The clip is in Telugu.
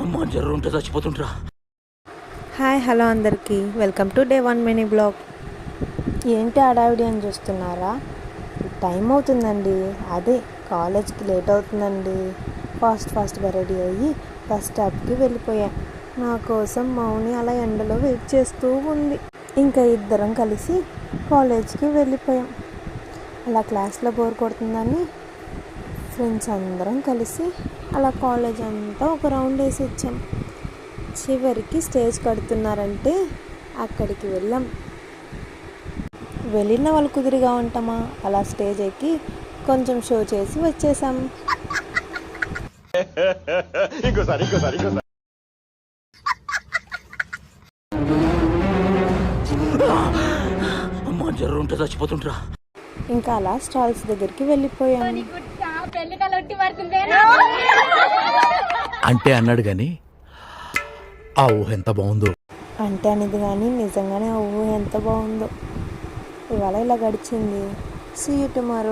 అమ్మా జ్వరం ఉంటే చచ్చిపోతుంటరా. హాయ్ హలో అందరికీ welcome to day 1 mini blog. ఏంటి హడావిడి అని చూస్తున్నారా? టైం అవుతుందండి, అదే కాలేజ్కి లేట్ అవుతుందండి. ఫాస్ట్గా రెడీ అయ్యి బస్ స్టాప్కి వెళ్ళిపోయాం. నా కోసం మౌని అలా ఎండలో వెయిట్ చేస్తూ ఉంది. ఇంకా ఇద్దరం కలిసి కాలేజ్కి వెళ్ళిపోయాం. అలా క్లాస్లో బోర్ కొడుతుందని ఫ్రెండ్స్ అందరం కలిసి అలా కాలేజ్ అంతా ఒక రౌండ్ వేసి వచ్చాం. చివరికి స్టేజ్ కడుతున్నారంటే అక్కడికి వెళ్ళిన వాళ్ళు కుదిరిగా ఉంటామా, అలా స్టేజ్ ఎక్కి కొంచెం షో చేసి వచ్చేసాం. అమ్మా జ్వరం ఉంటే చచ్చిపోతుంటరా. ఇంకా అలా స్టాల్స్ దగ్గరికి వెళ్ళిపోయాం. అంటే అన్నాడు గాని ఆ ఊహ ఎంత బాగుందో. అంటే అనేది కానీ నిజంగానే ఊహ ఎంత బాగుందో. ఇవాళ ఇలా గడిచింది. See you tomorrow.